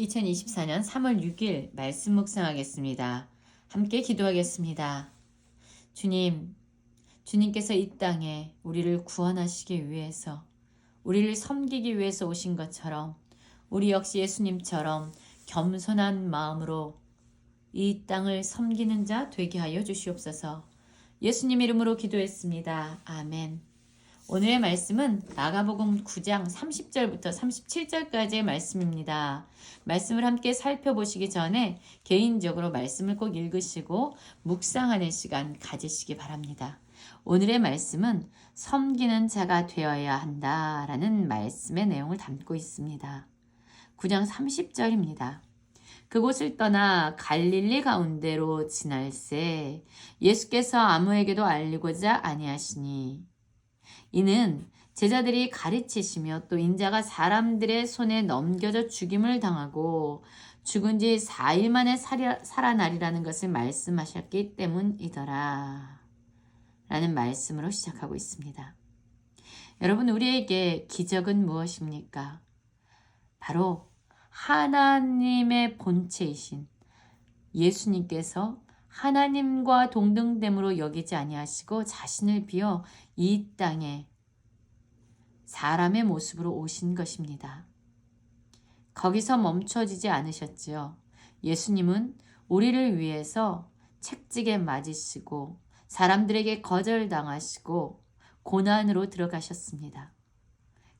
2024년 3월 6일 말씀 묵상하겠습니다. 함께 기도하겠습니다. 주님, 주님께서 이 땅에 우리를 구원하시기 위해서, 우리를 섬기기 위해서 오신 것처럼 우리 역시 예수님처럼 겸손한 마음으로 이 땅을 섬기는 자 되게 하여 주시옵소서. 예수님 이름으로 기도했습니다. 아멘. 오늘의 말씀은 마가복음 9장 30절부터 37절까지의 말씀입니다. 말씀을 함께 살펴보시기 전에 개인적으로 말씀을 꼭 읽으시고 묵상하는 시간 가지시기 바랍니다. 오늘의 말씀은 섬기는 자가 되어야 한다라는 말씀의 내용을 담고 있습니다. 9장 30절입니다. 그곳을 떠나 갈릴리 가운데로 지날새 예수께서 아무에게도 알리고자 아니하시니 이는 제자들이 가르치시며 또 인자가 사람들의 손에 넘겨져 죽임을 당하고 죽은 지 4일 만에 살아나리라는 것을 말씀하셨기 때문이더라 라는 말씀으로 시작하고 있습니다. 여러분, 우리에게 기적은 무엇입니까? 바로 하나님의 본체이신 예수님께서 하나님과 동등됨으로 여기지 아니하시고 자신을 비워 이 땅에 사람의 모습으로 오신 것입니다. 거기서 멈춰지지 않으셨지요. 예수님은 우리를 위해서 책찍에 맞으시고 사람들에게 거절당하시고 고난으로 들어가셨습니다.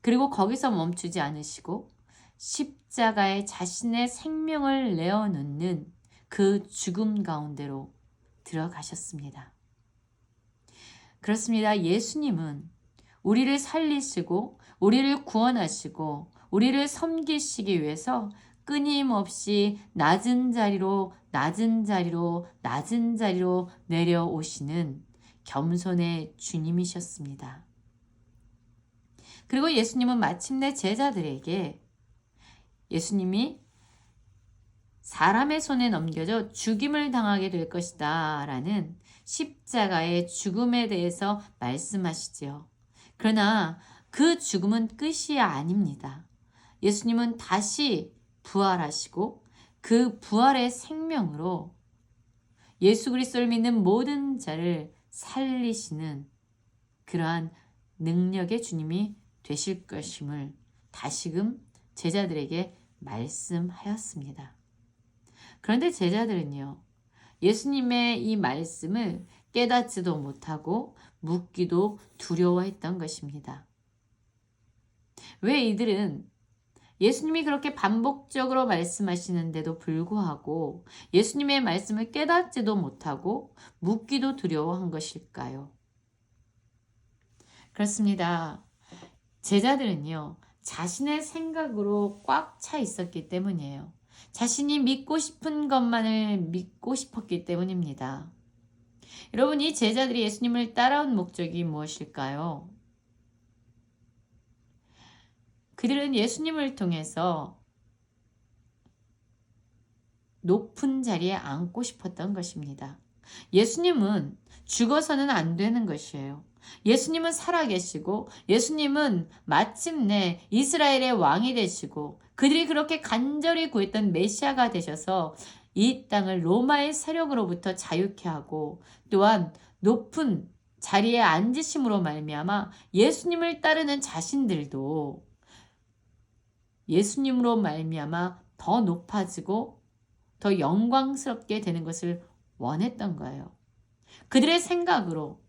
그리고 거기서 멈추지 않으시고 십자가에 자신의 생명을 내어놓는 그 죽음 가운데로 들어가셨습니다. 그렇습니다. 예수님은 우리를 살리시고 우리를 구원하시고 우리를 섬기시기 위해서 끊임없이 낮은 자리로 내려오시는 겸손의 주님이셨습니다. 그리고 예수님은 마침내 제자들에게 예수님이 사람의 손에 넘겨져 죽임을 당하게 될 것이다 라는 십자가의 죽음에 대해서 말씀하시지요. 그러나 그 죽음은 끝이 아닙니다. 예수님은 다시 부활하시고 그 부활의 생명으로 예수 그리스도를 믿는 모든 자를 살리시는 그러한 능력의 주님이 되실 것임을 다시금 제자들에게 말씀하였습니다. 그런데 제자들은요, 예수님의 이 말씀을 깨닫지도 못하고 묻기도 두려워했던 것입니다. 왜 이들은 예수님이 그렇게 반복적으로 말씀하시는데도 불구하고 예수님의 말씀을 깨닫지도 못하고 묻기도 두려워한 것일까요? 그렇습니다. 제자들은요, 자신의 생각으로 꽉 차 있었기 때문이에요. 자신이 믿고 싶은 것만을 믿고 싶었기 때문입니다. 여러분, 이 제자들이 예수님을 따라온 목적이 무엇일까요? 그들은 예수님을 통해서 높은 자리에 앉고 싶었던 것입니다. 예수님은 죽어서는 안 되는 것이에요. 예수님은 살아계시고 예수님은 마침내 이스라엘의 왕이 되시고 그들이 그렇게 간절히 구했던 메시아가 되셔서 이 땅을 로마의 세력으로부터 자유케 하고 또한 높은 자리에 앉으심으로 말미암아 예수님을 따르는 자신들도 예수님으로 말미암아 더 높아지고 더 영광스럽게 되는 것을 원했던 거예요. 그들의 생각으로,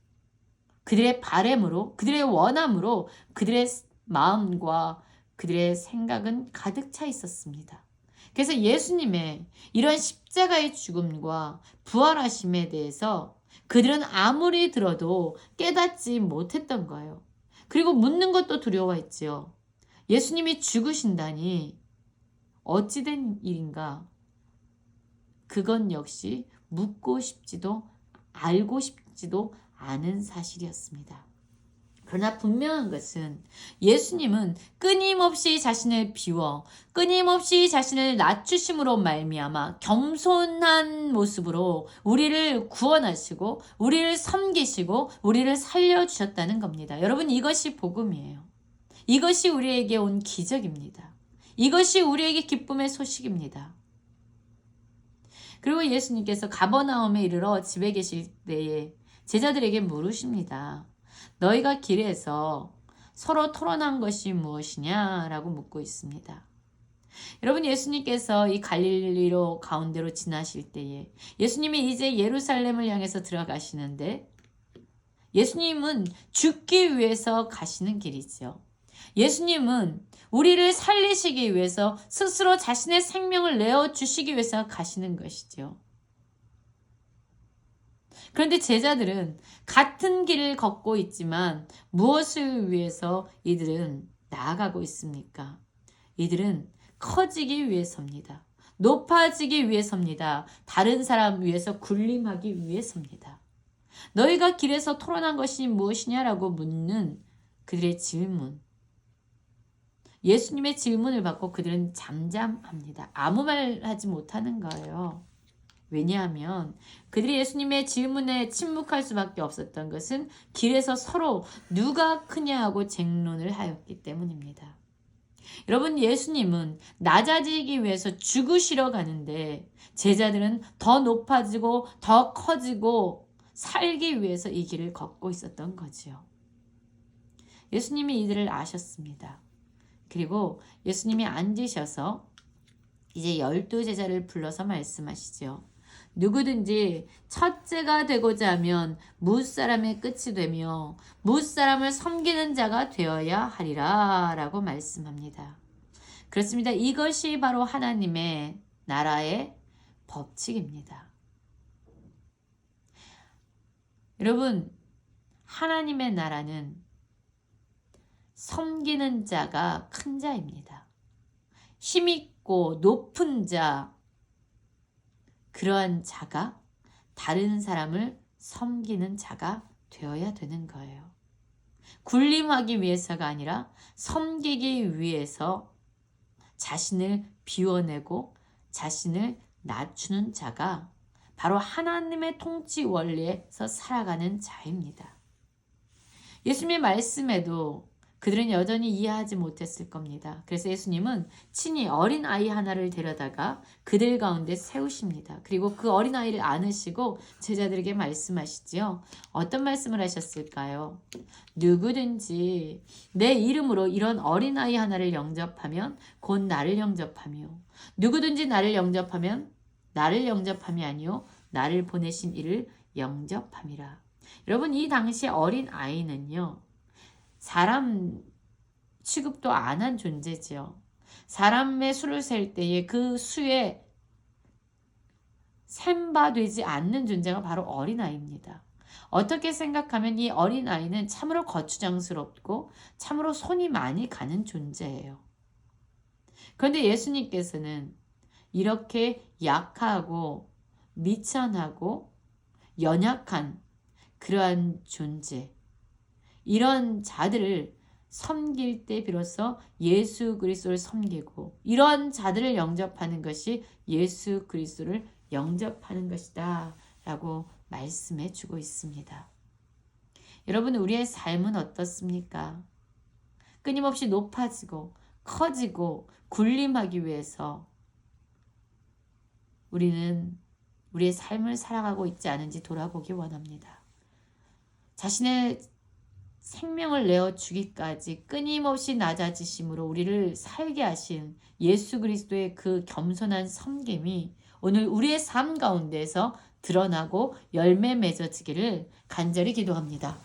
그들의 바램으로, 그들의 원함으로 그들의 마음과 그들의 생각은 가득 차 있었습니다. 그래서 예수님의 이런 십자가의 죽음과 부활하심에 대해서 그들은 아무리 들어도 깨닫지 못했던 거예요. 그리고 묻는 것도 두려워했지요. 예수님이 죽으신다니 어찌된 일인가? 그건 역시 묻고 싶지도 알고 싶지도 않은 사실이었습니다. 그러나 분명한 것은 예수님은 끊임없이 자신을 비워 끊임없이 자신을 낮추심으로 말미암아 겸손한 모습으로 우리를 구원하시고 우리를 섬기시고 우리를 살려주셨다는 겁니다. 여러분, 이것이 복음이에요. 이것이 우리에게 온 기적입니다. 이것이 우리에게 기쁨의 소식입니다. 그리고 예수님께서 가버나움에 이르러 집에 계실 때에 제자들에게 물으십니다. 너희가 길에서 서로 토론한 것이 무엇이냐? 라고 묻고 있습니다. 여러분, 예수님께서 이 갈릴리로 가운데로 지나실 때에 예수님이 이제 예루살렘을 향해서 들어가시는데 예수님은 죽기 위해서 가시는 길이죠. 예수님은 우리를 살리시기 위해서 스스로 자신의 생명을 내어주시기 위해서 가시는 것이죠. 그런데 제자들은 같은 길을 걷고 있지만 무엇을 위해서 이들은 나아가고 있습니까? 이들은 커지기 위해서입니다. 높아지기 위해서입니다. 다른 사람 위해서 군림하기 위해서입니다. 너희가 길에서 토론한 것이 무엇이냐라고 묻는 그들의 질문. 예수님의 질문을 받고 그들은 잠잠합니다. 아무 말 하지 못하는 거예요. 왜냐하면 그들이 예수님의 질문에 침묵할 수밖에 없었던 것은 길에서 서로 누가 크냐고 쟁론을 하였기 때문입니다. 여러분, 예수님은 낮아지기 위해서 죽으시러 가는데 제자들은 더 높아지고 더 커지고 살기 위해서 이 길을 걷고 있었던 거지요. 예수님이 이들을 아셨습니다. 그리고 예수님이 앉으셔서 이제 12제자를 불러서 말씀하시죠. 누구든지 첫째가 되고자 하면 무사람의 끝이 되며 무사람을 섬기는 자가 되어야 하리라 라고 말씀합니다. 그렇습니다. 이것이 바로 하나님의 나라의 법칙입니다. 여러분, 하나님의 나라는 섬기는 자가 큰 자입니다. 힘있고 높은 자, 그러한 자가 다른 사람을 섬기는 자가 되어야 되는 거예요. 군림하기 위해서가 아니라 섬기기 위해서 자신을 비워내고 자신을 낮추는 자가 바로 하나님의 통치 원리에서 살아가는 자입니다. 예수님의 말씀에도 그들은 여전히 이해하지 못했을 겁니다. 그래서 예수님은 친히 어린아이 하나를 데려다가 그들 가운데 세우십니다. 그리고 그 어린아이를 안으시고 제자들에게 말씀하시지요. 어떤 말씀을 하셨을까요? 누구든지 내 이름으로 이런 어린아이 하나를 영접하면 곧 나를 영접하며 누구든지 나를 영접하면 나를 영접함이 아니요 나를 보내신 이를 영접함이라. 여러분, 이 당시 어린아이는요. 사람 취급도 안 한 존재지요. 사람의 수를 셀 때에 그 수에 셈바 되지 않는 존재가 바로 어린아이입니다. 어떻게 생각하면 이 어린아이는 참으로 거추장스럽고 참으로 손이 많이 가는 존재예요. 그런데 예수님께서는 이렇게 약하고 미천하고 연약한 그러한 존재, 이런 자들을 섬길 때 비로소 예수 그리스도를 섬기고 이런 자들을 영접하는 것이 예수 그리스도를 영접하는 것이다 라고 말씀해 주고 있습니다. 여러분, 우리의 삶은 어떻습니까? 끊임없이 높아지고 커지고 군림하기 위해서 우리는 우리의 삶을 살아가고 있지 않은지 돌아보기 원합니다. 자신의 생명을 내어주기까지 끊임없이 낮아지심으로 우리를 살게 하신 예수 그리스도의 그 겸손한 섬김이 오늘 우리의 삶 가운데에서 드러나고 열매 맺어지기를 간절히 기도합니다.